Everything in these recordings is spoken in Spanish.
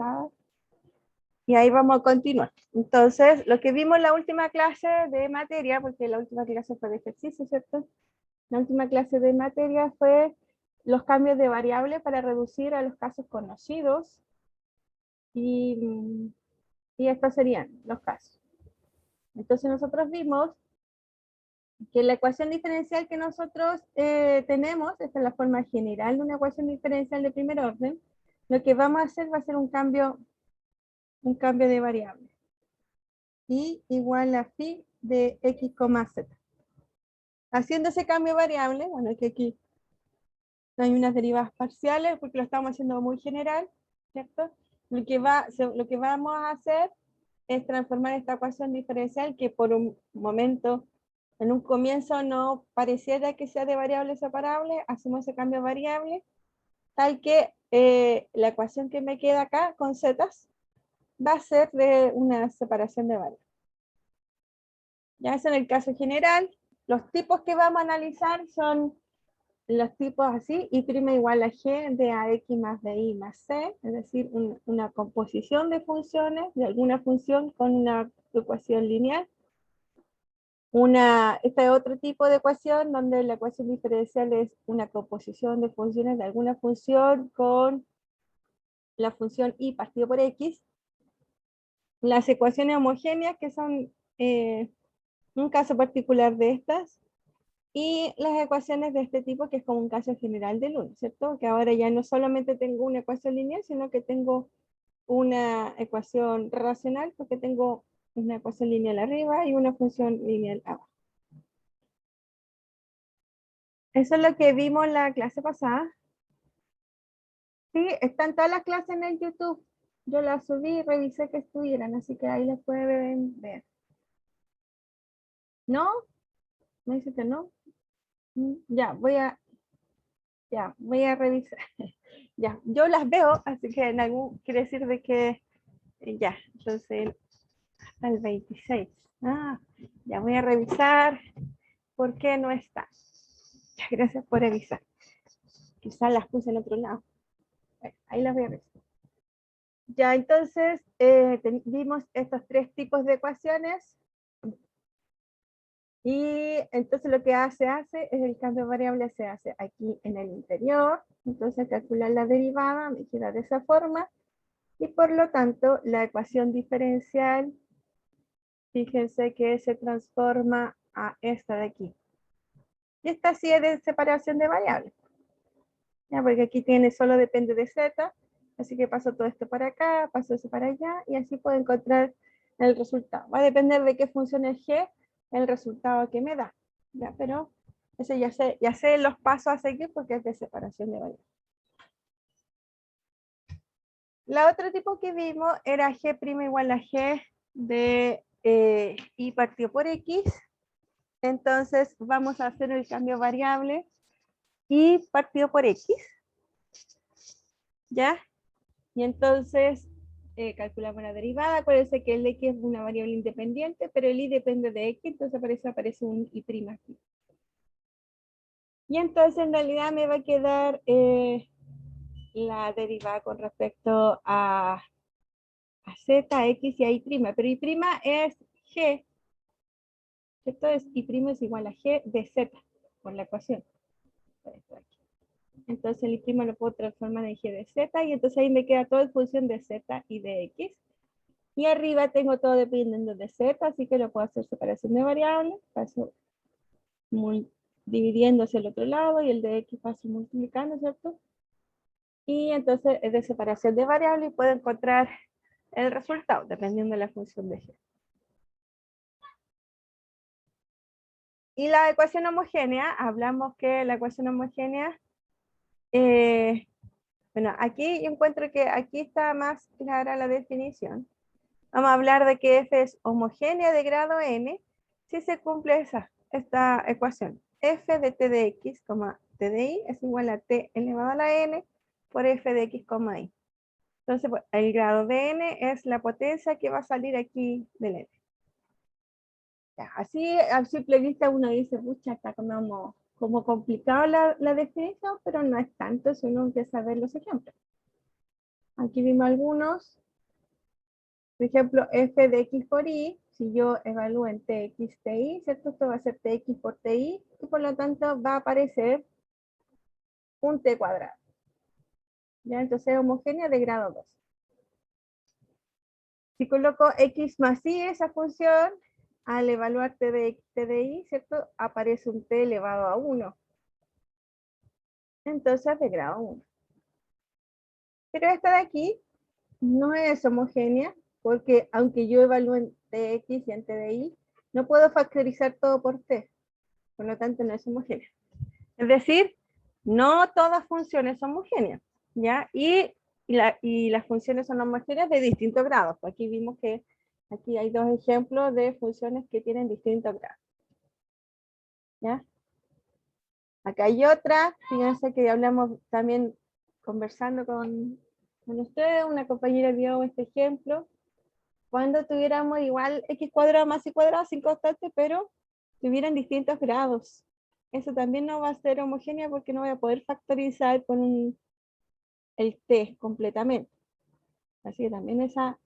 pasada. Y ahí vamos a continuar. Entonces, lo que vimos en la última clase de materia, porque la última clase fue de ejercicio, ¿cierto? La última clase de materia fue los cambios de variable para reducir a los casos conocidos. Y estos serían los casos. Entonces nosotros vimos que la ecuación diferencial que nosotros tenemos, esta es la forma general de una ecuación diferencial de primer orden, lo que vamos a hacer va a ser un cambio de variable. Y igual a phi de x, z. Haciendo ese cambio de variable, bueno, que aquí no hay unas derivadas parciales porque lo estamos haciendo muy general, ¿cierto? Lo que vamos a hacer es transformar esta ecuación diferencial que por un momento, en un comienzo no pareciera que sea de variables separables, hacemos ese cambio de variable, tal que la ecuación que me queda acá con zetas va a ser de una separación de variables. Ya es en el caso general. Los tipos que vamos a analizar son los tipos así, y' igual a g de ax más de y más c, es decir, una composición de funciones, de alguna función con una ecuación lineal. Este es otro tipo de ecuación donde la ecuación diferencial es una composición de funciones de alguna función con la función y partido por x. Las ecuaciones homogéneas, que son un caso particular de estas, y las ecuaciones de este tipo, que es como un caso general del 1, ¿cierto? Que ahora ya no solamente tengo una ecuación lineal, sino que tengo una ecuación racional, porque tengo una ecuación lineal arriba y una función lineal abajo. Eso es lo que vimos en la clase pasada. Sí, están todas las clases en el YouTube. Yo las subí y revisé que estuvieran, así que ahí las pueden ver. ¿No? ¿Me dice que no? Ya, voy a revisar. Ya, yo las veo, así que en algún quiere decir de que ya, entonces hasta el 26. Ya voy a revisar por qué no está. Ya, gracias por revisar. Quizás las puse en otro lado. Bueno, ahí las voy a revisar. Ya, entonces vimos estos tres tipos de ecuaciones. Y entonces lo que hace es el cambio de variable se hace aquí en el interior. Entonces calcular la derivada me queda de esa forma. Y por lo tanto la ecuación diferencial, fíjense que se transforma a esta de aquí. Y esta sí es de separación de variables. ¿Ya? Porque aquí solo depende de z. Así que paso todo esto para acá, paso eso para allá. Y así puedo encontrar el resultado. Va a depender de qué función es g, el resultado que me da. ¿Ya? Pero ese ya sé los pasos a seguir porque es de separación de variables. La otro tipo que vimos era g' igual a g de y partido por x. Entonces vamos a hacer el cambio variable y partido por x. ¿Ya? Y entonces calculamos la derivada. Acuérdense que el x es una variable independiente, pero el y depende de x, entonces aparece un y' aquí. Y entonces en realidad me va a quedar la derivada con respecto a z, x y a y', pero y' es g. Esto es y' es igual a g de z, por la ecuación. Entonces el y' lo puedo transformar en g de z, y entonces ahí me queda todo en función de z y de x. Y arriba tengo todo dependiendo de z, así que lo puedo hacer separación de variables, paso dividiendo hacia el otro lado, y el de x paso multiplicando, ¿cierto? Y entonces es de separación de variables y puedo encontrar el resultado, dependiendo de la función de g. Y la ecuación homogénea, hablamos que la ecuación homogénea, bueno, aquí yo encuentro que aquí está más clara la definición. Vamos a hablar de que f es homogénea de grado n si se cumple esta ecuación. F de t de x, t de y es igual a t elevado a la n por f de x, y. Entonces, pues, el grado de n es la potencia que va a salir aquí del n. Ya, así, a simple vista uno dice, pucha, está como complicado la definición, pero no es tanto si uno empieza a ver los ejemplos. Aquí vimos algunos. Por ejemplo, f de x por y, si yo evalúo en tx, ti, ¿cierto? Esto va a ser tx por ti, y por lo tanto va a aparecer un t cuadrado. ¿Ya? Entonces es homogénea de grado 2. Si coloco x más y esa función, al evaluar t de x, t de y, ¿cierto? Aparece un t elevado a 1. Entonces de grado 1. Pero esta de aquí no es homogénea, porque aunque yo evalúe en tx y en t de y, no puedo factorizar todo por t. Por lo tanto, no es homogénea. Es decir, no todas funciones son homogéneas, ¿ya? Y las funciones son homogéneas de distintos grados. Aquí vimos que aquí hay dos ejemplos de funciones que tienen distintos grados, ¿ya? Acá hay otra, fíjense que hablamos también conversando con ustedes, una compañera dio este ejemplo, cuando tuviéramos igual x cuadrado más y cuadrado sin constante, pero tuvieran distintos grados. Eso también no va a ser homogénea porque no voy a poder factorizar con el t completamente. Así que también esa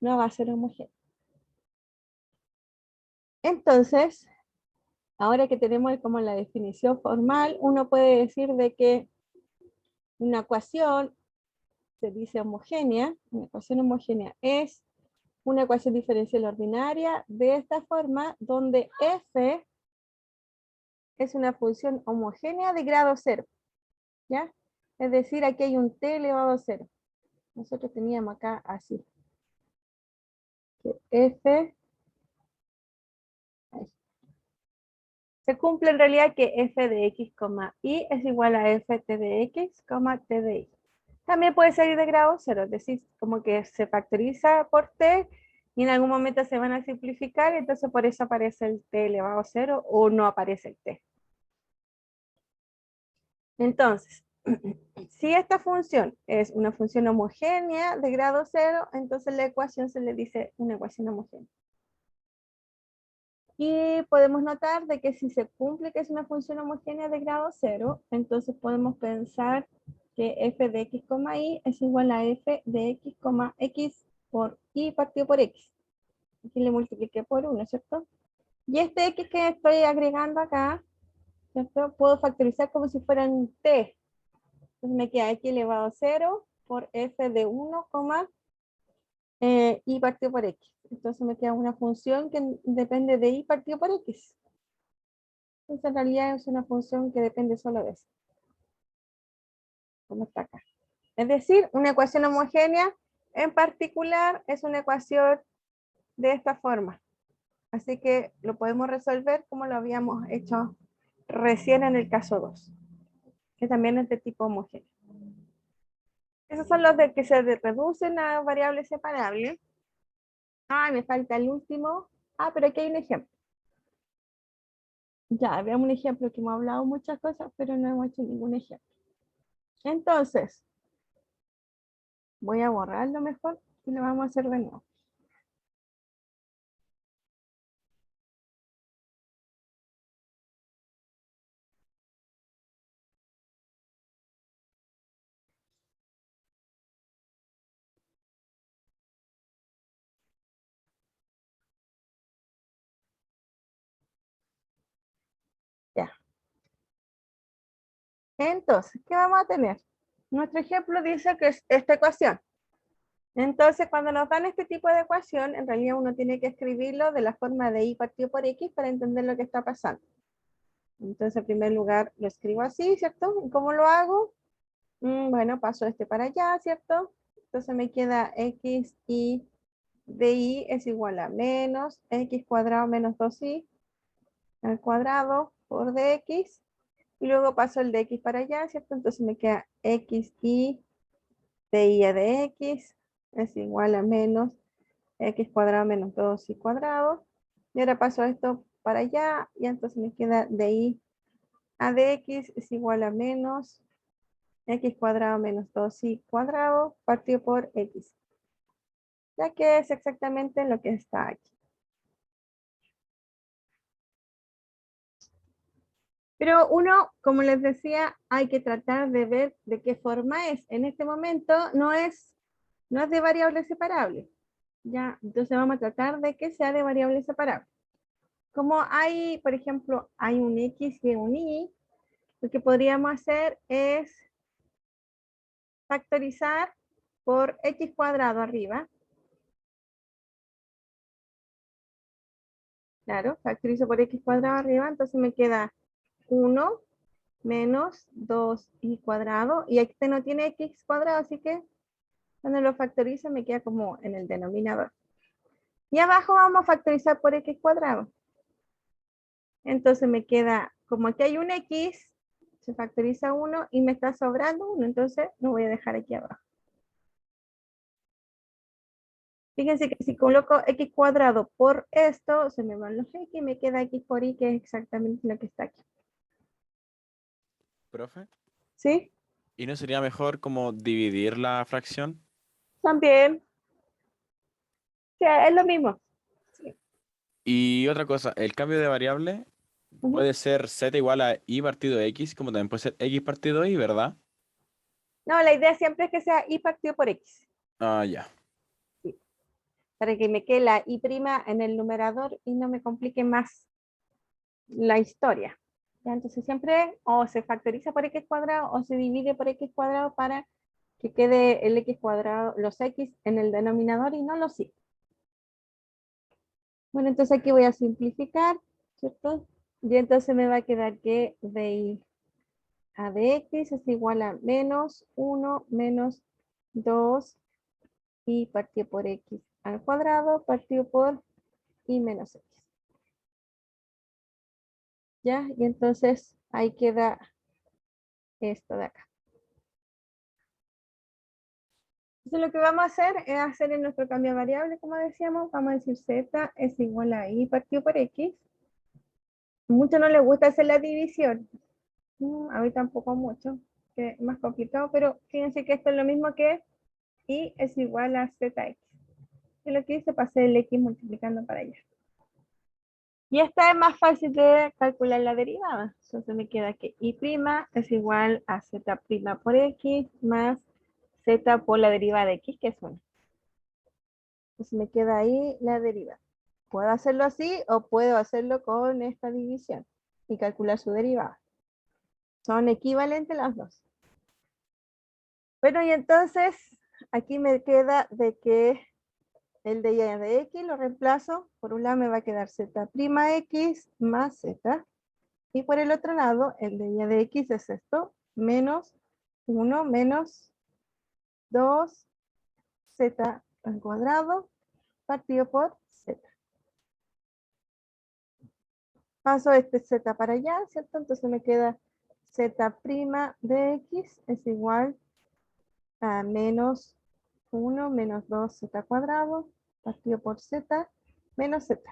no va a ser homogénea. Entonces, ahora que tenemos como la definición formal, uno puede decir de que una ecuación se dice homogénea, una ecuación homogénea es una ecuación diferencial ordinaria de esta forma, donde f es una función homogénea de grado 0, ¿ya? Es decir, aquí hay un t elevado a 0. Nosotros teníamos acá así. Que f se cumple en realidad que f de x, y es igual a f t de x, t de y. También puede ser de grado 0, es decir, como que se factoriza por t y en algún momento se van a simplificar, entonces por eso aparece el t elevado a 0 o no aparece el t. Entonces, si esta función es una función homogénea de grado 0, entonces la ecuación se le dice una ecuación homogénea. Y podemos notar de que si se cumple que es una función homogénea de grado 0, entonces podemos pensar que f de x, y es igual a f de x, x por y partido por x. Aquí le multipliqué por 1, ¿cierto? Y este x que estoy agregando acá, ¿cierto? Puedo factorizar como si fuera un t. Entonces me queda x elevado a 0 por f de 1, y partido por x. Entonces me queda una función que depende de y partido por x. Entonces en realidad es una función que depende solo de eso. Como está acá. Es decir, una ecuación homogénea en particular es una ecuación de esta forma. Así que lo podemos resolver como lo habíamos hecho recién en el caso 2, que también es de tipo homogéneo. Esos son los de que se reducen a variables separables. Ah, me falta el último. Ah, pero aquí hay un ejemplo. Ya, veamos un ejemplo que hemos hablado muchas cosas, pero no hemos hecho ningún ejemplo. Entonces, voy a borrarlo mejor y lo vamos a hacer de nuevo. Ya. Entonces, ¿qué vamos a tener? Nuestro ejemplo dice que es esta ecuación. Entonces, cuando nos dan este tipo de ecuación, en realidad uno tiene que escribirlo de la forma de y partido por x para entender lo que está pasando. Entonces, en primer lugar, lo escribo así, ¿cierto? ¿Y cómo lo hago? Bueno, paso este para allá, ¿cierto? Entonces me queda x y de y es igual a menos x cuadrado menos 2y al cuadrado por dx. Y luego paso el de x para allá, ¿cierto? Entonces me queda x y de y de x es igual a menos x cuadrado menos 2y cuadrado. Y ahora paso esto para allá y entonces me queda de y a dx es igual a menos x cuadrado menos 2y cuadrado partido por x. Ya que es exactamente lo que está aquí. Pero uno, como les decía, hay que tratar de ver de qué forma es. En este momento no es no es de variables separables. Ya, entonces vamos a tratar de que sea de variables separables. Como hay, por ejemplo, hay un X y un Y, lo que podríamos hacer es factorizar por X cuadrado arriba. Claro, factorizo por X cuadrado arriba, entonces me queda 1 menos 2y cuadrado, y este no tiene X cuadrado, así que cuando lo factorizo me queda como en el denominador. Y abajo vamos a factorizar por X cuadrado. Entonces me queda, como aquí hay un X, se factoriza 1 y me está sobrando 1, entonces lo voy a dejar aquí abajo. Fíjense que si coloco X cuadrado por esto, se me van los X y me queda X por Y, que es exactamente lo que está aquí. Profe, ¿Sí? ¿y no sería mejor como dividir la fracción? También. Sí, es lo mismo. Sí. Y otra cosa, el cambio de variable Ujú. puede ser z igual a y partido x, como también puede ser x partido y, ¿verdad? No, la idea siempre es que sea Y partido por X. Ah, ya. Sí. Para que me quede la Y' en el numerador y no me complique más la historia. ¿Ya? Entonces siempre o se factoriza por X cuadrado o se divide por X cuadrado para que quede el X cuadrado, los X en el denominador y no los Y. Bueno, entonces aquí voy a simplificar, ¿cierto? Y entonces me va a quedar que de Y a de X es igual a menos 1 menos 2 y partido por X al cuadrado partido por Y menos X. ¿Ya? Y entonces ahí queda esto de acá. Entonces lo que vamos a hacer es hacer en nuestro cambio de variable, como decíamos, vamos a decir z es igual a y partido por x. Mucho no les gusta hacer la división, a mí tampoco mucho, que es más complicado, pero fíjense que esto es lo mismo que y es igual a zx. Y lo que hice, pasé el x multiplicando para allá. Y esta es más fácil de calcular la derivada. Entonces me queda que y' es igual a z' por x más z por la derivada de x, que es 1. Pues me queda ahí la derivada. Puedo hacerlo así o puedo hacerlo con esta división y calcular su derivada. Son equivalentes las dos. Bueno, y entonces aquí me queda de que el de y de x lo reemplazo. Por un lado me va a quedar z'x más z. Y por el otro lado, el de y de x es esto, menos 1 menos 2z al cuadrado partido por z. Paso este z para allá, ¿cierto? Entonces me queda z' de x es igual a menos 1 menos 2z cuadrado partido por z menos z.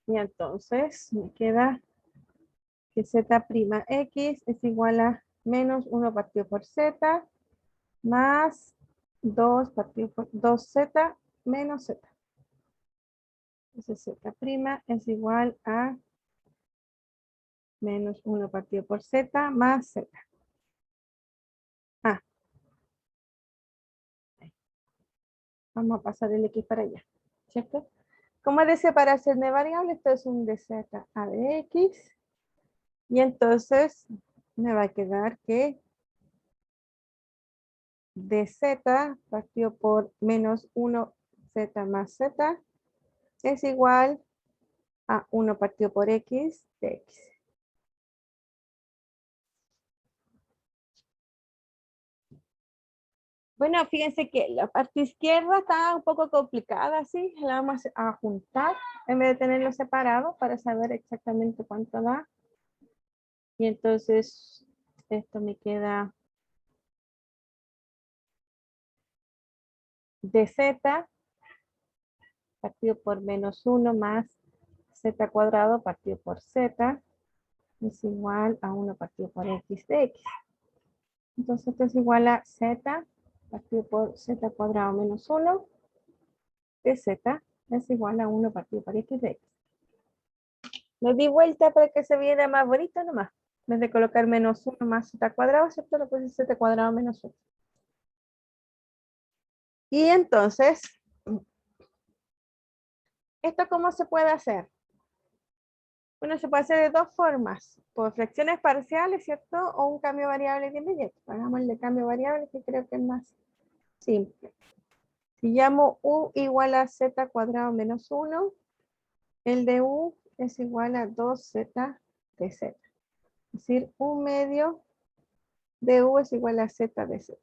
Y entonces me queda que z'x es igual a menos 1 partido por z más 2 partido por 2z menos z. Entonces z' es igual a menos 1 partido por z más z. Ah, vamos a pasar el x para allá, ¿cierto? Como es de separación de variables, esto es un dz a de x. Y entonces me va a quedar que dz partido por menos 1z más z es igual a 1 partido por x de x. Bueno, fíjense que la parte izquierda está un poco complicada, ¿sí? La vamos a juntar en vez de tenerlo separado para saber exactamente cuánto da. Y entonces esto me queda dz partido por menos 1 más z cuadrado partido por z es igual a 1 partido por x de x. Entonces esto es igual a z partido por z cuadrado menos 1 de z es igual a 1 partido por x de x. Lo di vuelta para que se viera más bonito nomás. En vez de colocar menos 1 más z cuadrado, ¿cierto? Lo puse z cuadrado menos 1. Y entonces, ¿esto cómo se puede hacer? Bueno, se puede hacer de dos formas, por fracciones parciales, ¿cierto? O un cambio variable de inmediato. Hagamos el de cambio variable, que creo que es más simple. Si llamo u igual a z cuadrado menos 1, el de u es igual a 2z de z. Es decir, un medio de u es igual a z de z.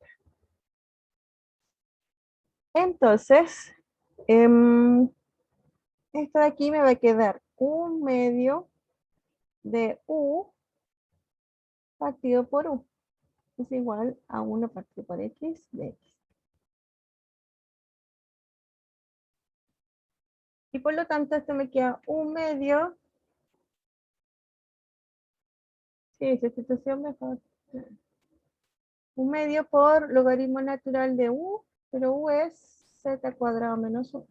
Entonces, esto de aquí me va a quedar un medio de u partido por u. Es igual a 1 partido por x de x. Y por lo tanto, esto me queda un medio. Sí, sustitución mejor. Un medio por logaritmo natural de u, pero u es z cuadrado menos 1.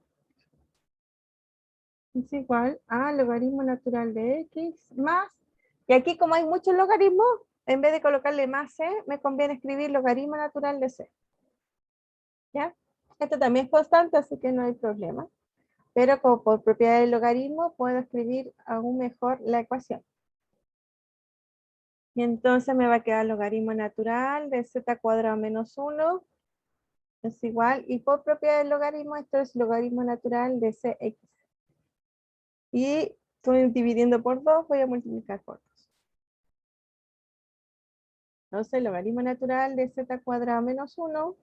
Es igual a logaritmo natural de x más, y aquí como hay muchos logaritmos, en vez de colocarle más c, me conviene escribir logaritmo natural de c. ¿Ya? Esto también es constante, así que no hay problema. Pero como por propiedad del logaritmo, puedo escribir aún mejor la ecuación. Y entonces me va a quedar logaritmo natural de z cuadrado menos 1 es igual, y por propiedad del logaritmo, esto es logaritmo natural de cx. Y estoy dividiendo por 2, voy a multiplicar por 2. Entonces, logaritmo natural de z cuadrado menos 1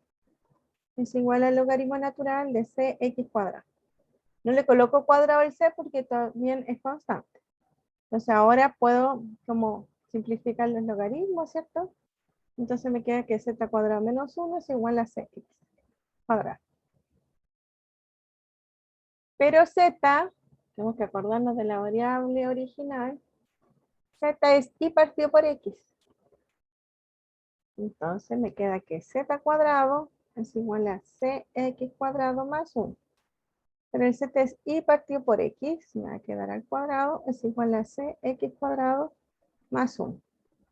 es igual al logaritmo natural de cx cuadrado. No le coloco cuadrado al c porque también es constante. Entonces, ahora puedo como simplificar los logaritmos, ¿cierto? Entonces me queda que z cuadrado menos 1 es igual a cx cuadrado. Pero z, tenemos que acordarnos de la variable original, z es y partido por x. Entonces me queda que z cuadrado es igual a cx cuadrado más 1. Pero el z es y partido por x, me va a quedar al cuadrado, es igual a cx cuadrado más 1.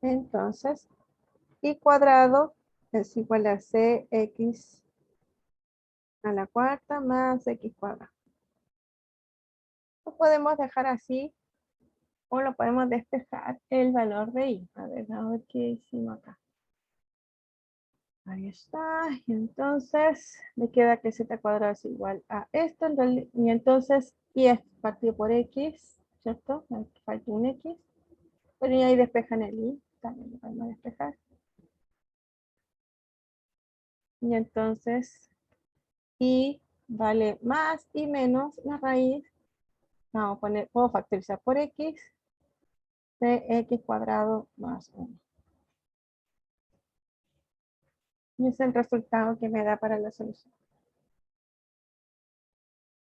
Entonces, y cuadrado es igual a cx a la cuarta más x cuadrado. Lo podemos dejar así o lo podemos despejar el valor de y. A ver qué hicimos acá. Ahí está. Y entonces me queda que z cuadrado es igual a esto. Y entonces y es partido por x, ¿cierto? Me falta un x. Pero y ahí despejan el y. También lo podemos despejar. Y entonces y vale más y menos la raíz. Vamos a poner, puedo factorizar por x de x cuadrado más 1. Y es el resultado que me da para la solución.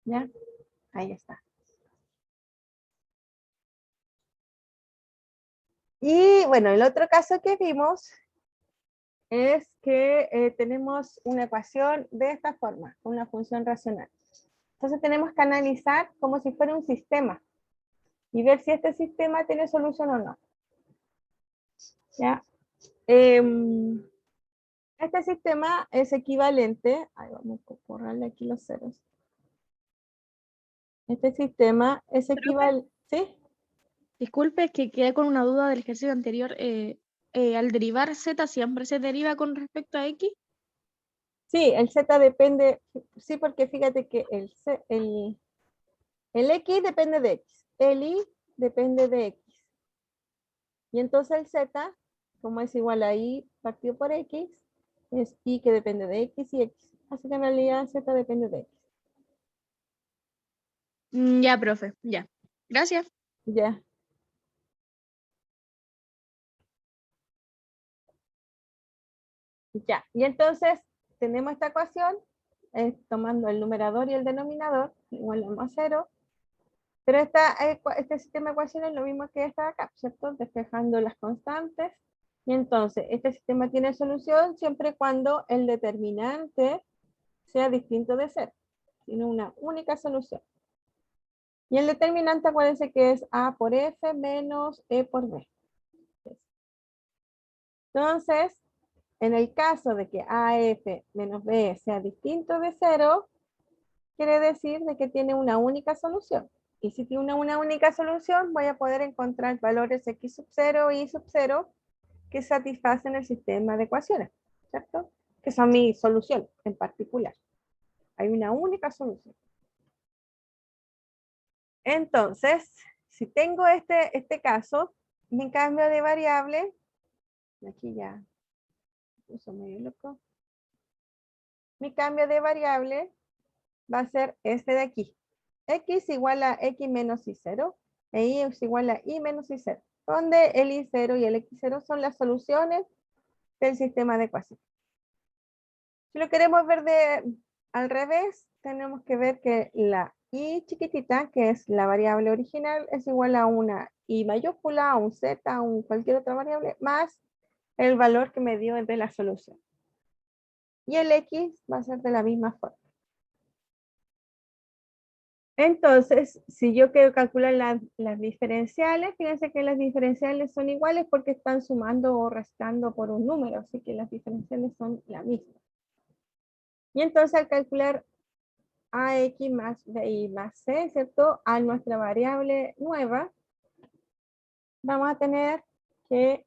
¿Ya? Ahí está. Y bueno, el otro caso que vimos es que tenemos una ecuación de esta forma, una función racional. Entonces tenemos que analizar como si fuera un sistema y ver si este sistema tiene solución o no. ¿Ya? Este sistema es equivalente, ahí vamos a borrarle aquí los ceros. Este sistema es equivalente, ¿sí? Disculpe, es que quedé con una duda del ejercicio anterior. Al derivar z, ¿siempre se deriva con respecto a x? Sí, el z depende, sí, porque fíjate que el x depende de x, el y depende de x. Y entonces el z, como es igual a y partido por x, es y que depende de x y x. Así que en realidad z depende de x. Ya, profe, ya. Gracias. Ya. Ya. Y entonces tenemos esta ecuación, tomando el numerador y el denominador, igual a 0. Pero este sistema de ecuaciones es lo mismo que esta de acá, ¿cierto? Despejando las constantes. Y entonces, este sistema tiene solución siempre cuando el determinante sea distinto de 0. Tiene una única solución. Y el determinante, acuérdense que es A por F menos E por B. Entonces, en el caso de que AF menos B sea distinto de 0, quiere decir de que tiene una única solución. Y si tiene una única solución, voy a poder encontrar valores X sub 0 y Y sub 0 que satisfacen el sistema de ecuaciones, ¿cierto? Que son mi solución en particular. Hay una única solución. Entonces, si tengo este caso, mi cambio de variable, aquí ya puso medio loco. Mi cambio de variable va a ser este de aquí. X igual a X menos Y0 e Y es igual a Y menos Y0, donde el Y0 y el X0 son las soluciones del sistema de ecuaciones. Si lo queremos ver al revés, tenemos que ver que la Y chiquitita, que es la variable original, es igual a una Y mayúscula, a un Z, a cualquier otra variable, más el valor que me dio de la solución. Y el X va a ser de la misma forma. Entonces, si yo quiero calcular las diferenciales, fíjense que las diferenciales son iguales porque están sumando o restando por un número, así que las diferenciales son la misma. Y entonces al calcular AX más BI más C, ¿cierto? A nuestra variable nueva, vamos a tener que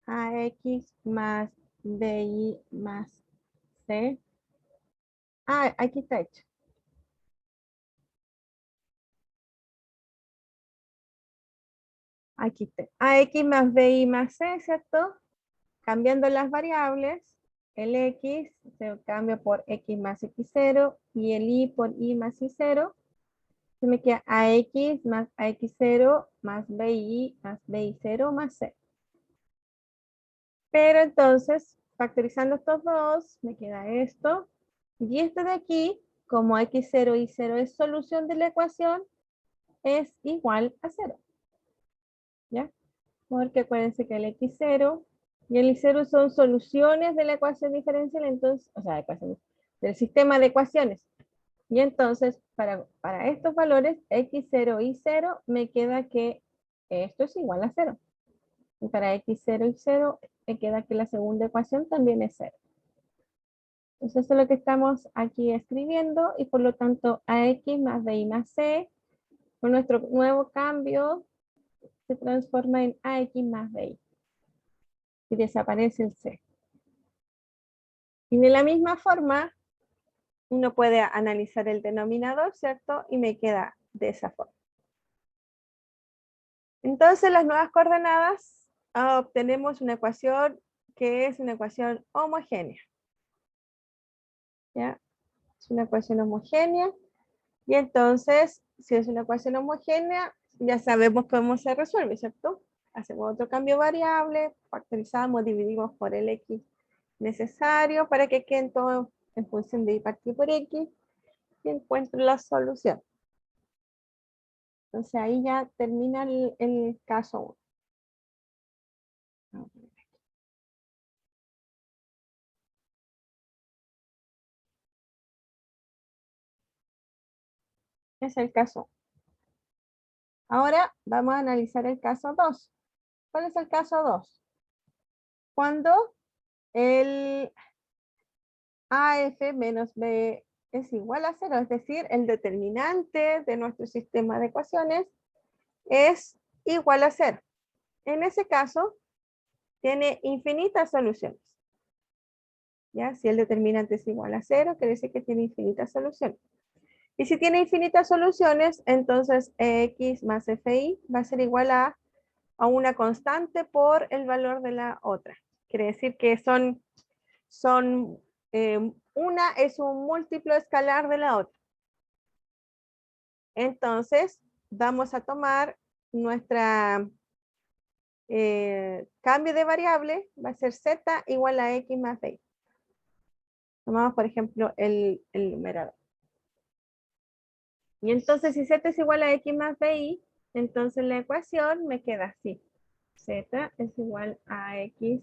AX más BI más C. Aquí está hecho. Aquí está. AX más BI más C, ¿cierto? Cambiando las variables, el X se cambia por X más X0 y el Y por Y más Y0. Se me queda AX más AX0 más BI más BI0 más C. Pero entonces, factorizando estos dos, me queda esto. Y este de aquí, como X0 y Y0 es solución de la ecuación, es igual a 0. ¿Ya? Porque acuérdense que el X0 y el Y0 son soluciones de la ecuación diferencial, entonces, o sea, del sistema de ecuaciones. Y entonces, para estos valores, X0 y 0, me queda que esto es igual a 0. Y para X0 y 0, me queda que la segunda ecuación también es 0. Entonces, eso es lo que estamos aquí escribiendo, y por lo tanto, AX más BI más C, con nuestro nuevo cambio, se transforma en AX más BI. Y desaparece el C. Y de la misma forma, uno puede analizar el denominador, ¿cierto? Y me queda de esa forma. Entonces, las nuevas coordenadas, obtenemos una ecuación que es una ecuación homogénea. ¿Ya? Es una ecuación homogénea. Y entonces, si es una ecuación homogénea, ya sabemos cómo se resuelve, ¿cierto? Hacemos otro cambio variable, factorizamos, dividimos por el X necesario para que queden todo en función de Y partido por X y encuentro la solución. Entonces ahí ya termina el caso 1. Es el caso 1. Ahora vamos a analizar el caso 2. ¿Cuál es el caso 2? Cuando el AF menos B es igual a 0, es decir, el determinante de nuestro sistema de ecuaciones es igual a 0. En ese caso, tiene infinitas soluciones. ¿Ya? Si el determinante es igual a 0, quiere decir que tiene infinitas soluciones. Y si tiene infinitas soluciones, entonces X más FI va a ser igual a una constante por el valor de la otra. Quiere decir que una es un múltiplo escalar de la otra. Entonces, vamos a tomar nuestra cambio de variable, va a ser Z igual a X más BI. Tomamos, por ejemplo, el numerador. Y entonces, si Z es igual a X más BI, entonces la ecuación me queda así. Z es igual a X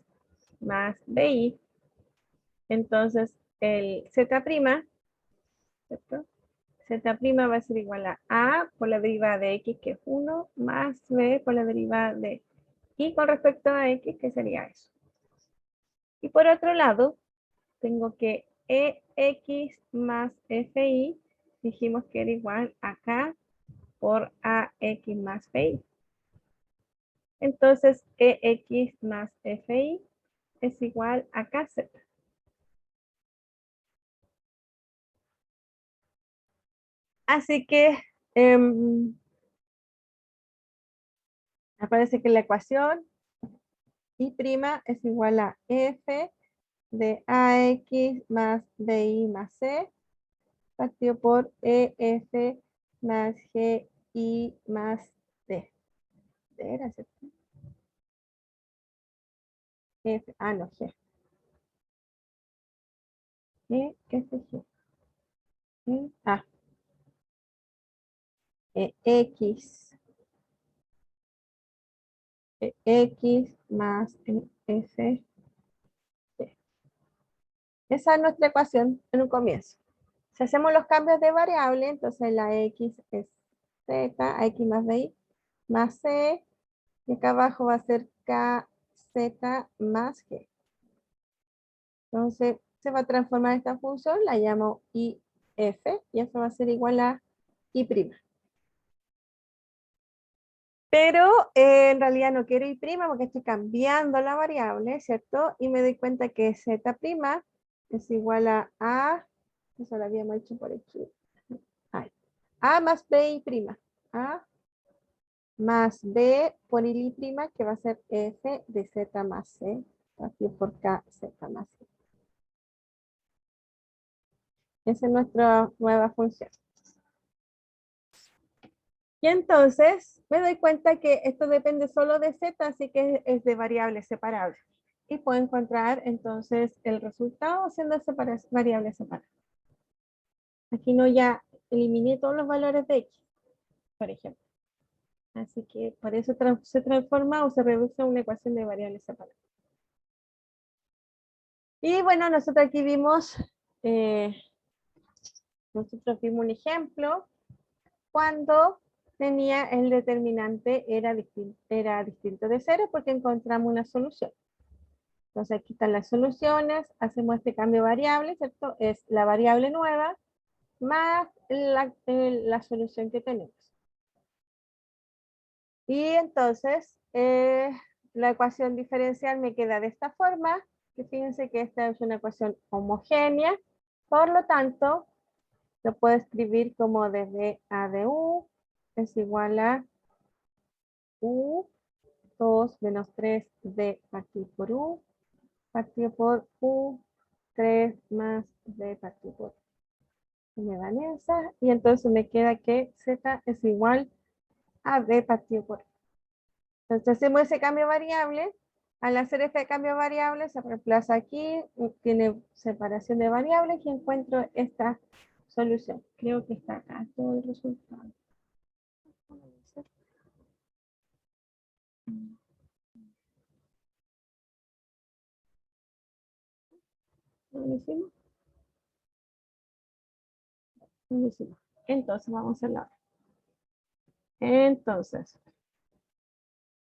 más BI. Entonces, el Z', ¿cierto? Z' va a ser igual a por la derivada de X, que es 1, más B por la derivada de Y con respecto a X, que sería eso. Y por otro lado, tengo que EX más FI, dijimos que era igual a K por AX más FI. Entonces, EX más FI es igual a KZ. Así que aparece que la ecuación Y' es igual a F de AX más BI más C partido por EF más GI más D. ¿D era cierto? F, no, G. E, F, G. X. X más F. D. Esa es nuestra ecuación en un comienzo. Si hacemos los cambios de variable, entonces la X es Z, X más BI más C, y acá abajo va a ser KZ más G. Entonces se va a transformar esta función, la llamo IF, y eso va a ser igual a I'. Pero en realidad no quiero I' porque estoy cambiando la variable, ¿cierto? Y me doy cuenta que Z' es igual a, eso lo habíamos hecho por aquí, A más BI', A más B por I', que va a ser F de Z más C, partido por K, Z más C. Esa es nuestra nueva función. Y entonces me doy cuenta que esto depende solo de Z, así que es de variables separables. Y puedo encontrar entonces el resultado haciendo variables separables. Aquí no ya eliminé todos los valores de X, por ejemplo. Así que por eso se transforma o se reduce a una ecuación de variables separables. Y bueno, nosotros aquí vimos, un ejemplo cuando tenía el determinante era distinto de cero porque encontramos una solución. Entonces aquí están las soluciones, hacemos este cambio de variable, ¿cierto? Es la variable nueva más la solución que tenemos. Y entonces la ecuación diferencial me queda de esta forma, que fíjense que esta es una ecuación homogénea, por lo tanto, lo puedo escribir como desde A de U es igual a U 2 menos 3D partido por U, partido por U, 3 más D partido por U. Me dan esa, y entonces me queda que Z es igual a D partido por U. Entonces hacemos ese cambio variable. Al hacer este cambio variable se reemplaza aquí, tiene separación de variables y encuentro esta solución. Creo que está acá todo el resultado. ¿Lo hicimos? Lo hicimos. Entonces vamos a hacerlo ahora. Entonces,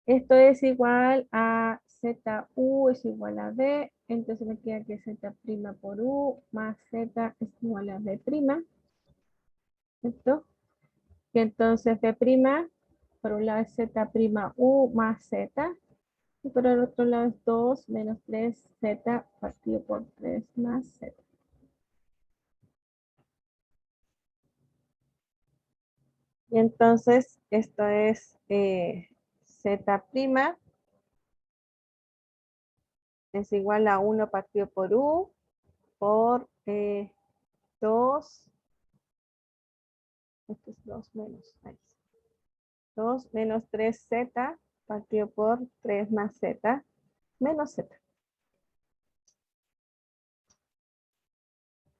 esto es igual a ZU es igual a D, entonces me queda que Z' por U más Z es igual a D', ¿cierto? Y entonces D', por un lado es Z'U más Z, y por el otro lado es 2 menos 3Z partido por 3 más Z. Y entonces esto es Z' es igual a 1 partido por U por 2, esto es 2 menos 6. 2 menos 3Z partido por 3 más Z menos Z.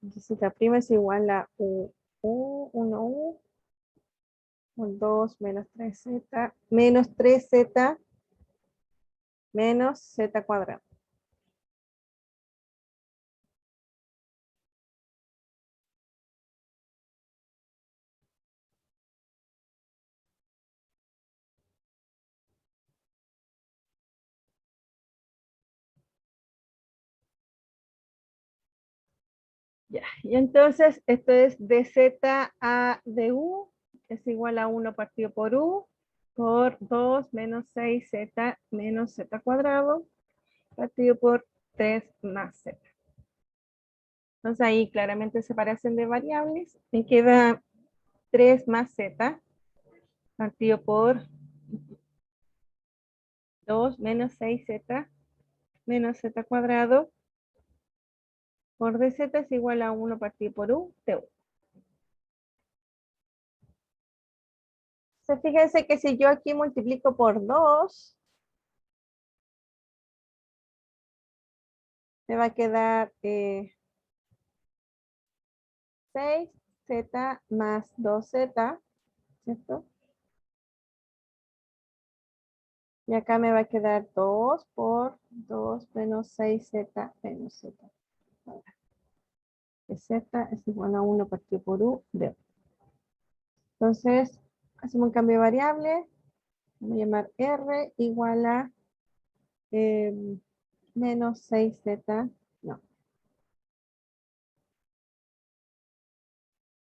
Entonces Z' es igual a 1U, 2 menos 3Z menos 3Z menos Z cuadrado. Ya, y entonces esto es dz a du es igual a 1 partido por u por 2 menos 6z menos z cuadrado partido por 3 más z. Entonces ahí claramente separación de variables. Me queda 3 más z partido por 2 menos 6z menos z cuadrado por dz es igual a 1 partido por u de u. Entonces fíjense que si yo aquí multiplico por 2, me va a quedar 6z más 2z, ¿cierto? Y acá me va a quedar 2 por 2 menos 6z menos z. Z es igual a 1 partido por u de u. Entonces, hacemos un cambio de variable. Vamos a llamar r igual a menos 6z, no.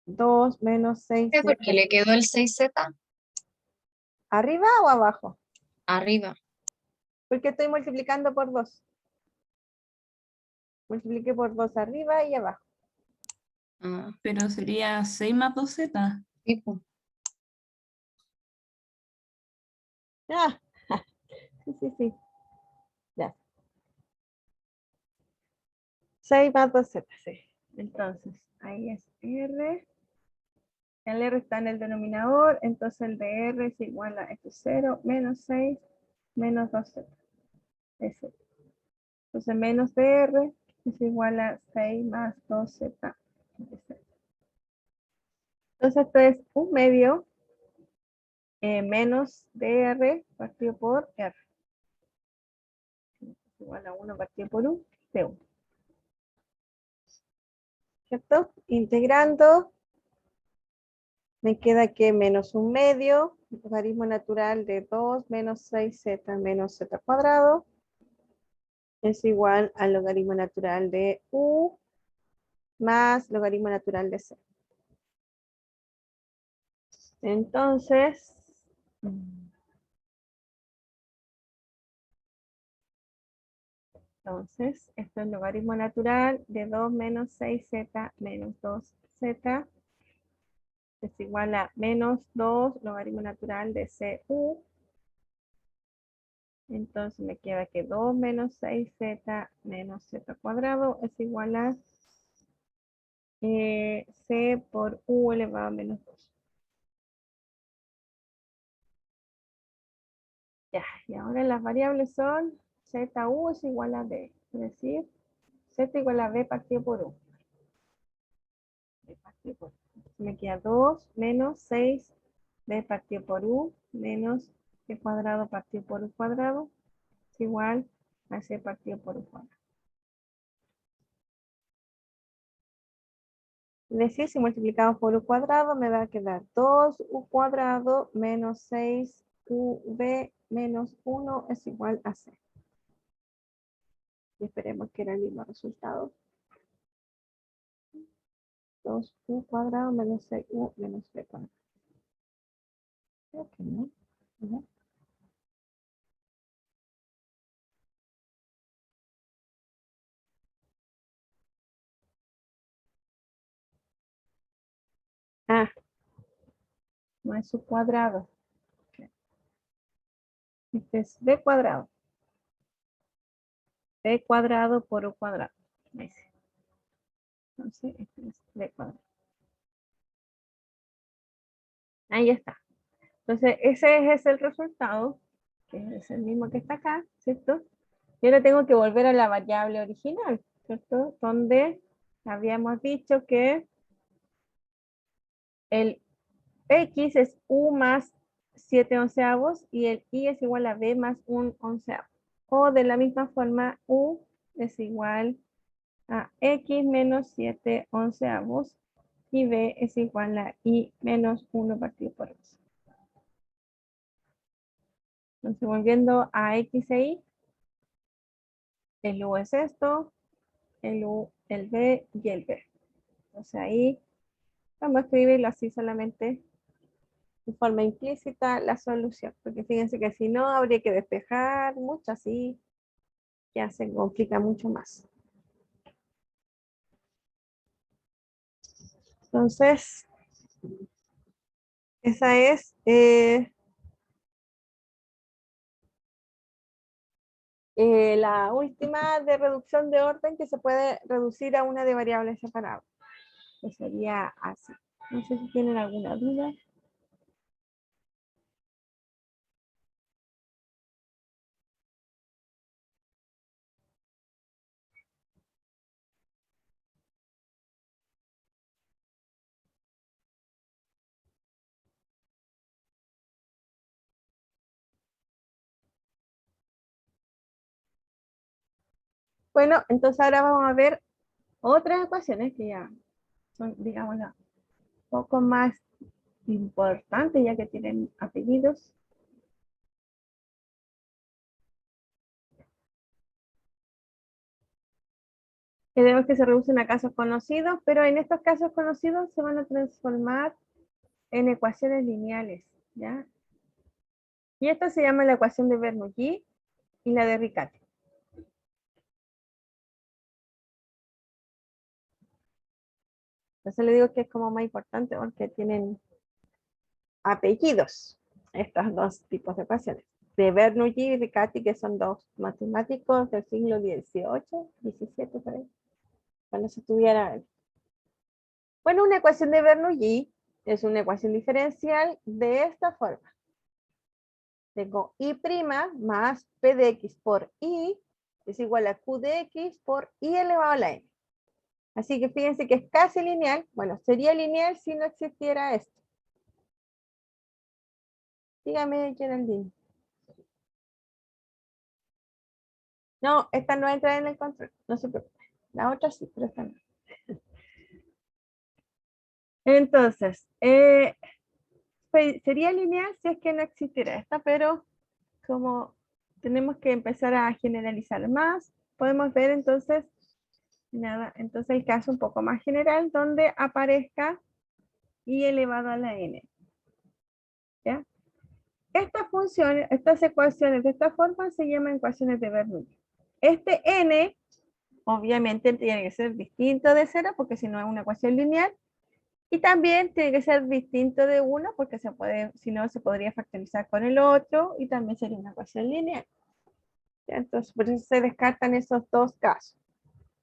2 menos ¿Por 6z. qué le quedó el 6Z? ¿Arriba o abajo? Arriba. Porque estoy multiplicando por 2. Multipliqué por 2 arriba y abajo. Ah, Pero sería 6 más 2z. sí, po. Ah, sí. Ya. 6 más 2z, sí. Entonces, ahí es r. El r está en el denominador, entonces el de r es igual a x0 menos 6 menos 2z. Entonces menos de r es igual a 6 más 2z. Entonces esto es 1 medio menos dr partido por r. Es igual a 1 partido por u de 1. ¿Cierto? Integrando, me queda que menos 1 medio, logaritmo natural de 2 menos 6z menos z cuadrado, es igual al logaritmo natural de u más logaritmo natural de c. Entonces, esto es logaritmo natural de 2 menos 6z menos 2z es igual a menos 2 logaritmo natural de cu. Entonces me queda que 2 menos 6z menos z cuadrado es igual a c por u elevado a menos 2. Ya, y ahora las variables son zu es igual a d, es decir, z igual a b partido por u. B partido por u. Me queda 2 menos 6 b partido por u menos c cuadrado partido por u cuadrado es igual a c partido por u cuadrado. Es decir, si multiplicamos por u cuadrado me va a quedar 2u cuadrado menos 6ub menos 1 es igual a c. Y esperemos que era el mismo resultado. 2u cuadrado menos 6u menos b cuadrado. Creo que no. ¿No? Ah, no es u cuadrado. Este es b cuadrado. B cuadrado por u cuadrado. Ese. Entonces, este es b cuadrado. Ahí está. Entonces, ese es el resultado, que es el mismo que está acá, ¿cierto? Y ahora tengo que volver a la variable original, ¿cierto? Donde habíamos dicho que el x es u más 7 onceavos y el y es igual a b más 1 onceavo. O de la misma forma, u es igual a x menos 7 onceavos y b es igual a y menos 1 partido por 11. Entonces, volviendo a x e y, el u es esto, el u, el b y el b. Entonces ahí vamos a escribirlo así solamente de forma implícita la solución, porque fíjense que si no habría que despejar mucho así, ya se complica mucho más. Entonces, esa es la última de reducción de orden que se puede reducir a una de variables separadas. Que sería así. No sé si tienen alguna duda. Bueno, entonces ahora vamos a ver otras ecuaciones que ya son, digamos, un poco más importantes, ya que tienen apellidos. Queremos que se reducen a casos conocidos, pero en estos casos conocidos se van a transformar en ecuaciones lineales, ¿ya? Y esto se llama la ecuación de Bernoulli y la de Riccati. Entonces le digo que es como más importante porque tienen apellidos estos dos tipos de ecuaciones. De Bernoulli y Riccati, que son dos matemáticos del siglo XVIII, XVII, por ahí, cuando se estudiara. Bueno, una ecuación de Bernoulli es una ecuación diferencial de esta forma. Tengo y' más p de x por i es igual a q de x por i elevado a la n. Así que fíjense que es casi lineal. Bueno, sería lineal si no existiera esto. Dígame, Geraldine. No, esta no entra en el control, no se preocupe. La otra sí, pero esta no. Entonces, sería lineal si es que no existiera esta, pero como tenemos que empezar a generalizar más, podemos ver entonces, nada, entonces el caso un poco más general donde aparezca i elevado a la n. ¿Ya? Estas funciones, estas ecuaciones de esta forma se llaman ecuaciones de Bernoulli. Este n, obviamente, tiene que ser distinto de 0 porque si no es una ecuación lineal. Y también tiene que ser distinto de 1 porque se puede, si no, se podría factorizar con el otro y también sería una ecuación lineal. ¿Ya? Entonces, por eso se descartan esos dos casos,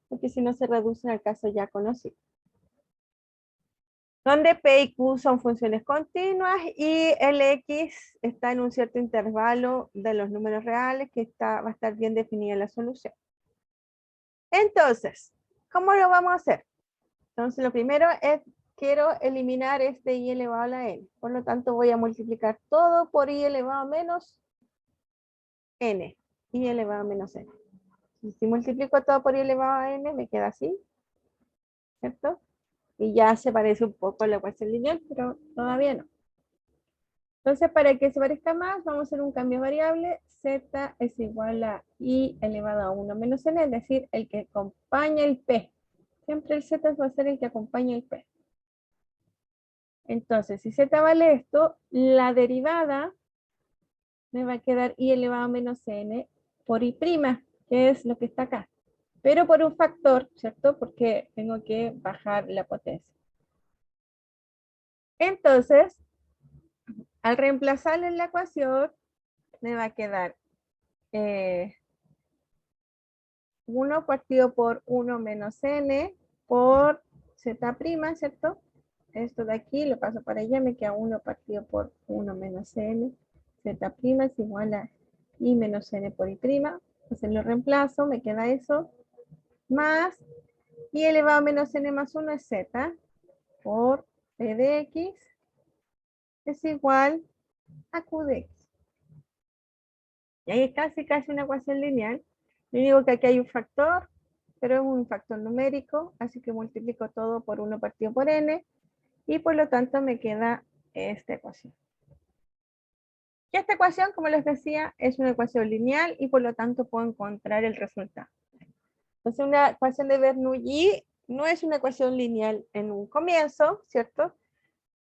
porque si no se reducen al caso ya conocido. Donde P y Q son funciones continuas y el X está en un cierto intervalo de los números reales que va a estar bien definida la solución. Entonces, ¿cómo lo vamos a hacer? Entonces, lo primero es, quiero eliminar este i elevado a la n. Por lo tanto, voy a multiplicar todo por i elevado a menos n. I elevado a menos n. Y si multiplico todo por i elevado a n, me queda así. ¿Cierto? Y ya se parece un poco a la ecuación lineal, pero todavía no. Entonces, para que se parezca más, vamos a hacer un cambio de variable. Z es igual a i elevado a 1 menos n, es decir, el que acompaña el p. Siempre el z va a ser el que acompaña el p. Entonces, si z vale esto, la derivada me va a quedar i elevado a menos n por i', que es lo que está acá. Pero por un factor, ¿cierto? Porque tengo que bajar la potencia. Entonces, al reemplazarle en la ecuación, me va a quedar 1 partido por 1 menos n por z', ¿cierto? Esto de aquí lo paso para allá, me queda 1 partido por 1 menos n, z' es igual a i menos n por i'. Entonces lo reemplazo, me queda eso, más i elevado a menos n más 1 es z por p de x es igual a q de x. Y ahí es casi una ecuación lineal. Yo digo que aquí hay un factor, pero es un factor numérico, así que multiplico todo por 1 partido por n, y por lo tanto me queda esta ecuación. Y esta ecuación, como les decía, es una ecuación lineal y por lo tanto puedo encontrar el resultado. Entonces una ecuación de Bernoulli No es una ecuación lineal en un comienzo, ¿cierto?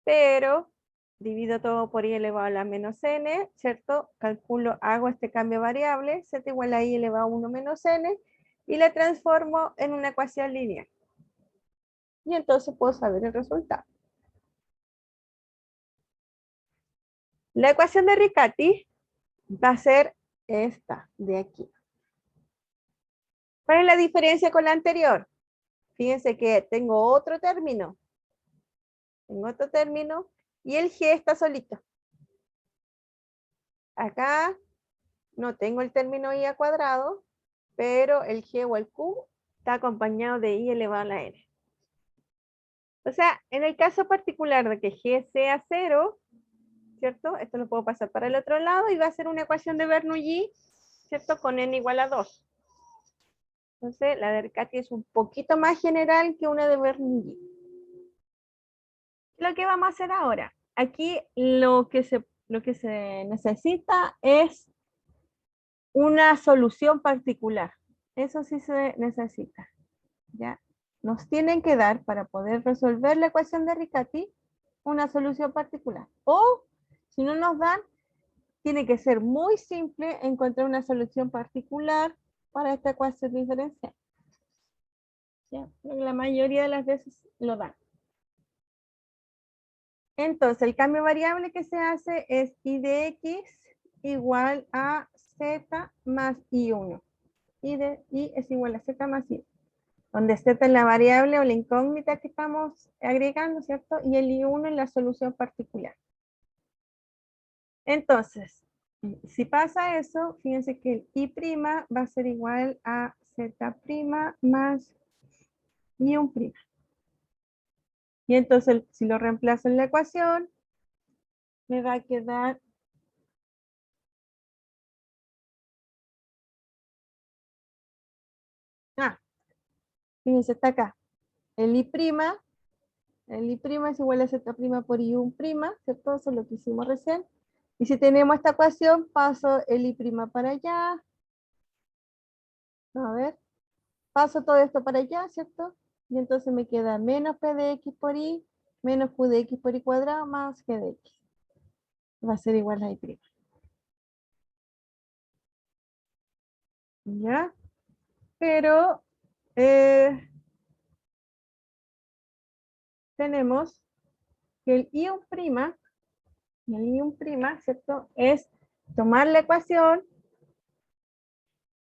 Pero divido todo por i elevado a la menos n, ¿cierto? Calculo, hago este cambio variable, z igual a i elevado a 1 menos n, y la transformo en una ecuación lineal. Y entonces puedo saber el resultado. La ecuación de Riccati va a ser esta de aquí. ¿Cuál es la diferencia con la anterior? Fíjense que tengo otro término. Tengo otro término y el g está solito. Acá no tengo el término i al cuadrado, pero el g o el q está acompañado de i elevado a la n. O sea, en el caso particular de que g sea 0, ¿cierto? Esto lo puedo pasar para el otro lado y va a ser una ecuación de Bernoulli, ¿cierto? Con n igual a 2. Entonces, la de Riccati es un poquito más general que una de Bernoulli. Lo que vamos a hacer ahora, aquí lo que se necesita es una solución particular. Eso sí se necesita. ¿Ya? Nos tienen que dar, para poder resolver la ecuación de Riccati, una solución particular. O, si no nos dan, tiene que ser muy simple encontrar una solución particular para esta ecuación diferencial. ¿Ya? La mayoría de las veces lo dan. Entonces, el cambio variable que se hace es i de x igual a z más i1. I de i es igual a z más i1. Donde z es la variable o la incógnita que estamos agregando, ¿cierto? Y el i1 es la solución particular. Entonces, si pasa eso, fíjense que el i' va a ser igual a z' más i1'. Y entonces, si lo reemplazo en la ecuación, me va a quedar fíjense, está acá. El i' es igual a z' por i1', ¿cierto? Eso es lo que hicimos recién. Y si tenemos esta ecuación, paso el i' para allá. A ver. Paso todo esto para allá, ¿cierto? Y entonces me queda menos p de x por i, menos q de x por i cuadrado, más g de x. Va a ser igual a i'. ¿Ya? Pero tenemos que el i1', ¿cierto? Es tomar la ecuación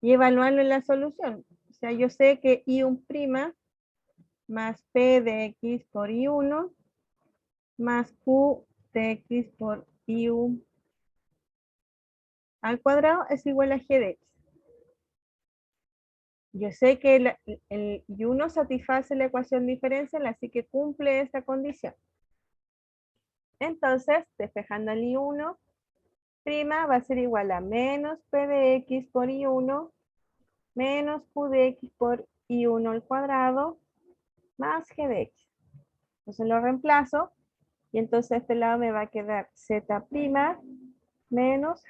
y evaluarlo en la solución. O sea, yo sé que i1' más p de x por i1 más q de x por i1 al cuadrado es igual a g de x. Yo sé que el y1 satisface la ecuación diferencial, así que cumple esta condición. Entonces, despejando el i1', va a ser igual a menos p de x por i1 menos q de x por i1 al cuadrado más g de x. Entonces lo reemplazo y entonces este lado me va a quedar z' menos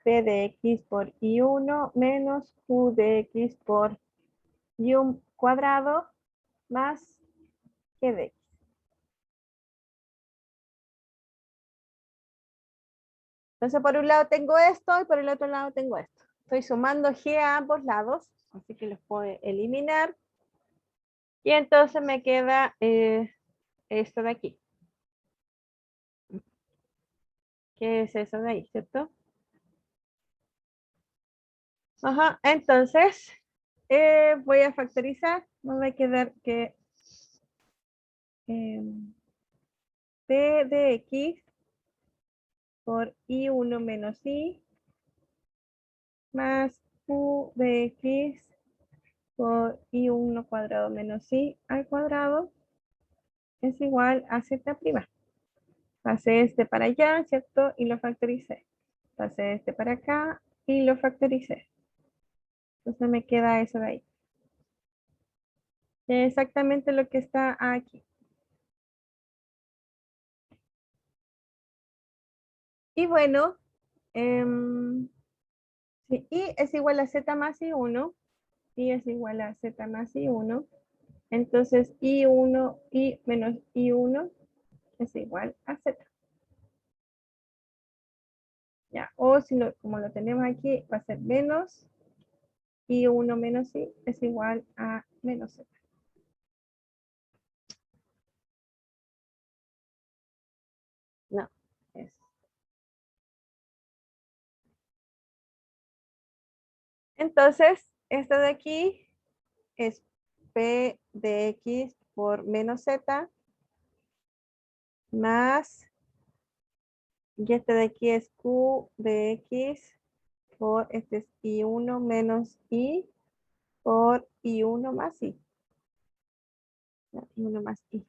p de x por i1 menos q de x por i1 cuadrado más g de x. Entonces por un lado tengo esto y por el otro lado tengo esto. Estoy sumando g a ambos lados, así que los puedo eliminar. Y entonces me queda esto de aquí. ¿Qué es eso de ahí, cierto? Ajá, entonces voy a factorizar. Me va a quedar que p de x por i1 menos i más q de x por i1 cuadrado menos i al cuadrado es igual a z'. Pasé este para allá, ¿cierto? Y lo factoricé. Pasé este para acá y lo factoricé. Entonces me queda eso de ahí. Exactamente lo que está aquí. Y bueno, si i es igual a z más i1, i es igual a z más i1, Entonces, I1 y menos I1 es igual a Z. Ya, o si como lo tenemos aquí, va a ser menos I1 menos I es igual a menos Z. No, es. Entonces, esto de aquí es P de X por menos Z más, y este de aquí es Q de X por, este es I1 menos I por I1 más I. I1 más I.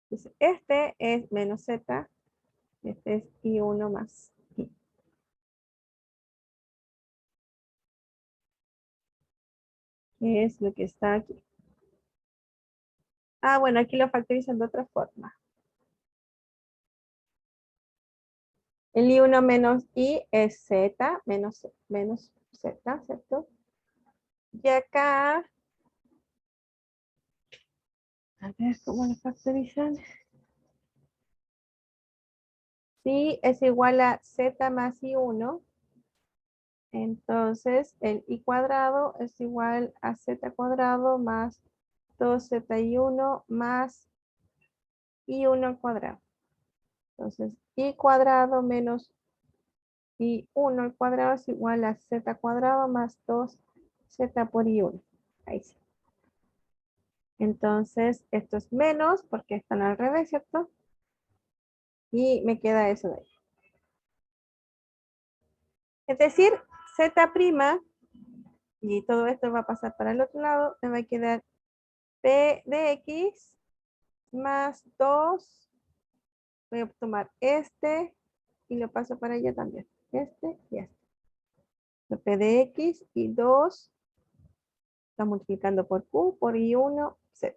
Entonces, este es menos Z, este es I1 más I. ¿Qué es lo que está aquí? Ah, bueno, aquí lo factorizan de otra forma. El I1 menos I es Z menos Z, ¿cierto? Y acá, a ver cómo lo factorizan. Si es igual a Z más I1, entonces el I cuadrado es igual a Z cuadrado más 2Z1 más I1 al cuadrado. Entonces, I cuadrado menos I1 al cuadrado es igual a Z cuadrado más 2Z por I1. Ahí sí. Entonces, esto es menos porque están al revés, ¿cierto? Y me queda eso de ahí. Es decir, Z', y todo esto va a pasar para el otro lado, me va a quedar P de X más 2. Voy a tomar este y lo paso para allá también. Este y este. P de X y 2. Está multiplicando por Q, por I1, Z.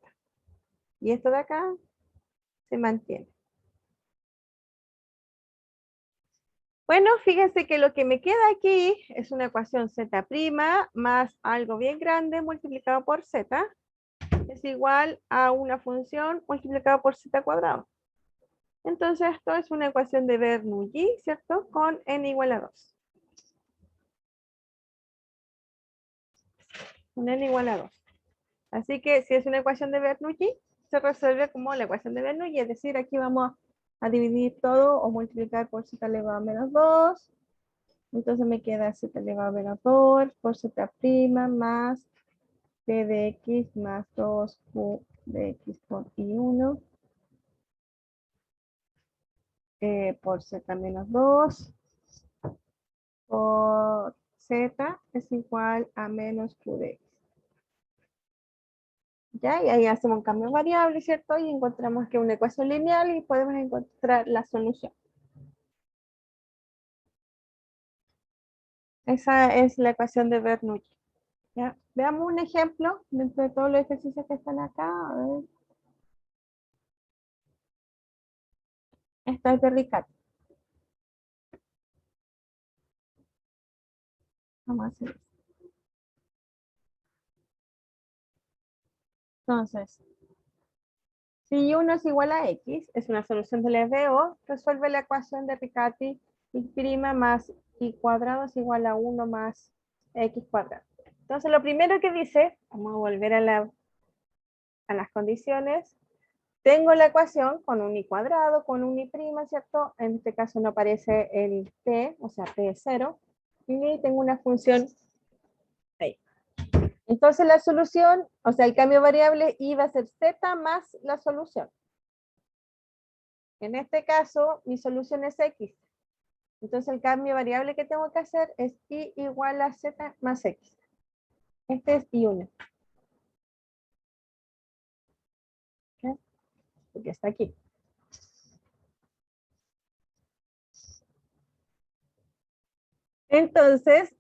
Y esto de acá se mantiene. Bueno, fíjense que lo que me queda aquí es una ecuación Z' más algo bien grande multiplicado por Z es igual a una función multiplicada por Z cuadrado. Entonces esto es una ecuación de Bernoulli, ¿cierto? Con n igual a 2. Con n igual a 2. Así que si es una ecuación de Bernoulli, se resuelve como la ecuación de Bernoulli, es decir, aquí vamos a dividir todo o multiplicar por z elevado a menos 2. Entonces me queda z elevado a menos 2 por z' más p de x más 2q de x por i1 por z menos 2 por z es igual a menos q de x. ¿Ya? Y ahí hacemos un cambio de variable, ¿cierto? Y encontramos que es una ecuación lineal y podemos encontrar la solución. Esa es la ecuación de Bernoulli. ¿Ya? Veamos un ejemplo dentro de todos los ejercicios que están acá. A ver. Esto es de Ricardo. Vamos a hacer esto. Entonces, si 1 es igual a x, es una solución del FDO, resuelve la ecuación de Riccati y' más y cuadrado es igual a 1 más x cuadrado. Entonces, lo primero que dice, vamos a volver a las condiciones. Tengo la ecuación con un i cuadrado, con un i', ¿cierto? En este caso no aparece el p, o sea, p es 0. Y tengo una función ahí. Entonces la solución, o sea, el cambio variable iba a ser z más la solución. En este caso, mi solución es x. Entonces el cambio variable que tengo que hacer es i igual a z más x. Este es i1. ¿Okay? Porque está aquí. Entonces,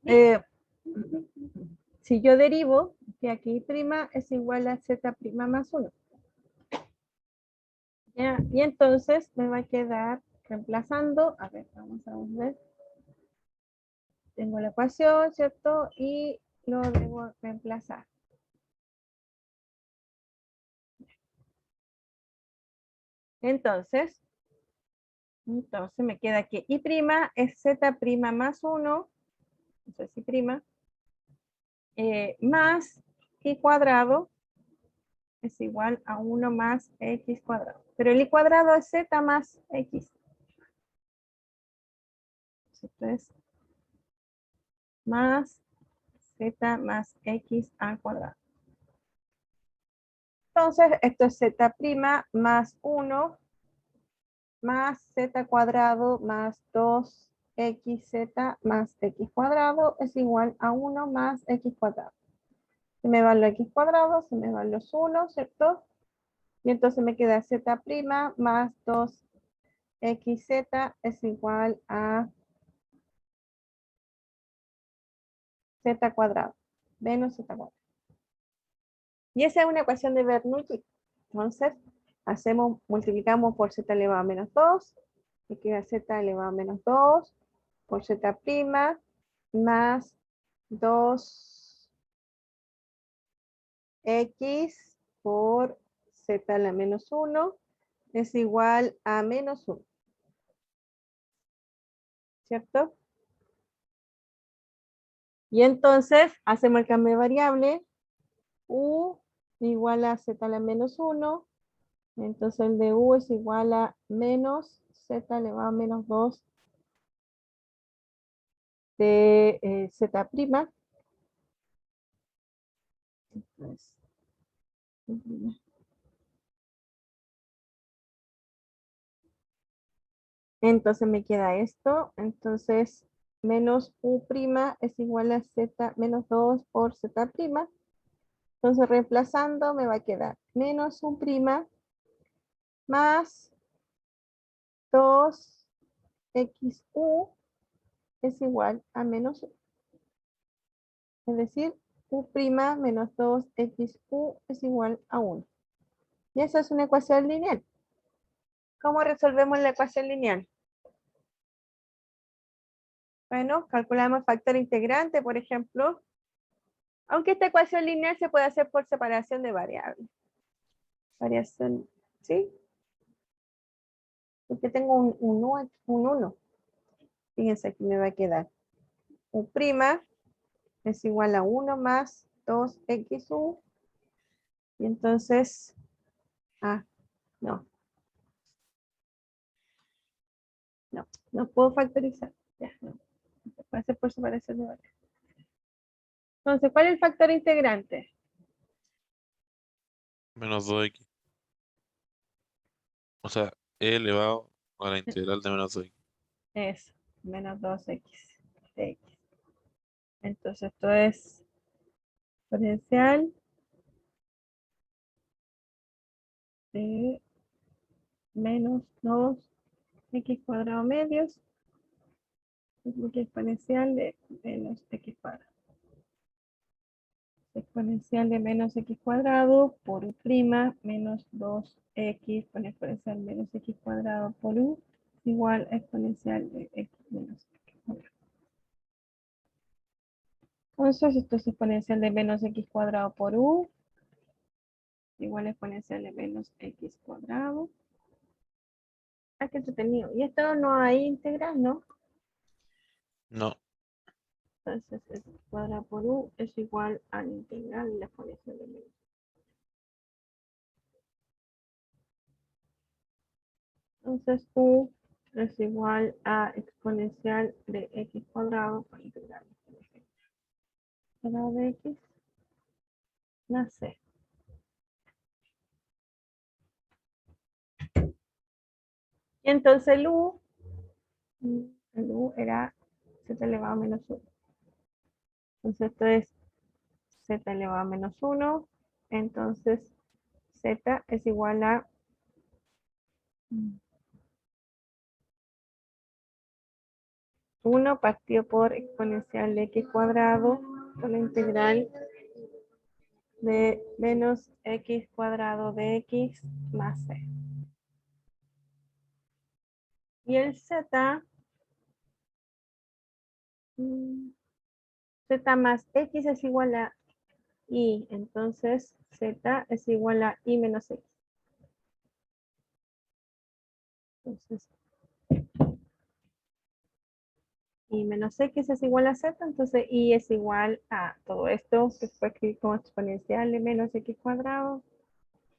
si yo derivo que aquí prima es igual a z' más 1. ¿Ya? Y entonces me va a quedar reemplazando, a ver, vamos a ver. Tengo la ecuación, ¿cierto? Y lo debo reemplazar. Entonces me queda que y' es z' más 1, entonces y', más y cuadrado es igual a 1 más x cuadrado. Pero el y cuadrado es z más x. Esto es más z más x al cuadrado. Entonces, esto es z' más 1 más z cuadrado más 2xz más x cuadrado es igual a 1 más x cuadrado. Se me van los x cuadrados, se me van los 1, ¿cierto? Y entonces me queda z' más 2xz es igual a z cuadrado menos z cuadrado. Y esa es una ecuación de Bernoulli. Entonces, multiplicamos por z elevado a menos 2, me queda z elevado a menos 2 por z' más 2x por z a la menos 1 es igual a menos 1. ¿Cierto? Y entonces hacemos el cambio de variable. U igual a z a la menos 1. Entonces el de U es igual a menos z elevado a menos 2 de z'. Entonces me queda esto. Entonces menos U' es igual a z menos 2 por z'. Entonces reemplazando me va a quedar menos U' más 2xu es igual a menos 1. Es decir, U' menos 2xu es igual a 1. Y esa es una ecuación lineal. ¿Cómo resolvemos la ecuación lineal? Bueno, calculamos el factor integrante, por ejemplo. Aunque esta ecuación lineal se puede hacer por separación de variables. Variación, ¿sí? Porque tengo un 1. Fíjense, aquí me va a quedar U' es igual a 1 más 2xu. Y entonces, no puedo factorizar. Ya, no. Se puede hacer por separación de variables. Entonces, ¿cuál es el factor integrante? Menos 2x. O sea, e elevado a la integral de menos 2x. Eso, menos 2x de x. Entonces, esto es exponencial de menos 2x cuadrado medios, exponencial de menos x cuadrado. Exponencial de menos x cuadrado por u' menos 2x con exponencial menos x cuadrado por u igual a exponencial de x menos x cuadrado. Entonces, esto es exponencial de menos x cuadrado por u igual a exponencial de menos x cuadrado. Ah, qué entretenido. Y esto no hay integral, ¿no? No, Entonces, x cuadrado por u es igual a la integral de la exponencial de menos. Entonces, u es igual a exponencial de x cuadrado por integral cuadrado de x más c. Y entonces el u era z elevado a menos 1. Entonces esto es z elevado a menos 1. Entonces z es igual a 1 partido por exponencial de x cuadrado por la integral de menos x cuadrado de x más c. Y el z más x es igual a y, entonces z es igual a y menos x. Entonces, y menos x es igual a z, entonces y es igual a todo esto, que se puede escribir como exponencial de menos x cuadrado,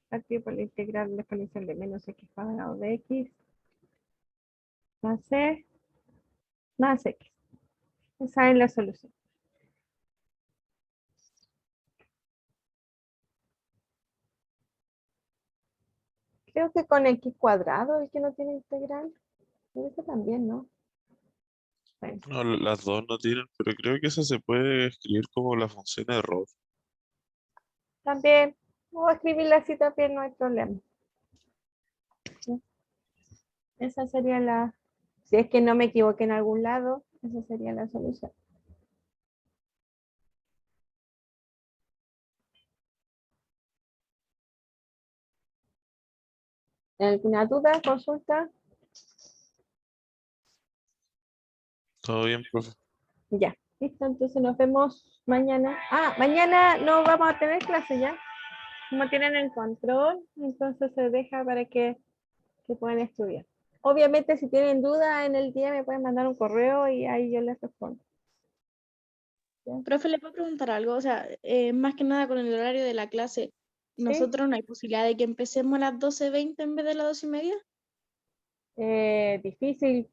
partido por la integral de la exponencial de menos x cuadrado de x, más c, más x. Esa es la solución. Creo que con x cuadrado, el que no tiene integral, ese también, ¿no? Bueno, No, las dos no tienen, pero creo que esa se puede escribir como la función error. también, o escribirla así también no hay problema. ¿Sí? Esa sería la, si es que no me equivoqué en algún lado, esa sería la solución. ¿Alguna duda, consulta? Todo bien, profe. Ya, listo, entonces nos vemos mañana. Ah, mañana no vamos a tener clase ya. Como tienen el control, entonces se deja para que puedan estudiar. Obviamente, si tienen duda en el día, me pueden mandar un correo y ahí yo les respondo. Profe, ¿le puedo preguntar algo? O sea, más que nada con el horario de la clase, ¿nosotros no hay posibilidad de que empecemos a las 12:20 en vez de las 2:30? Difícil.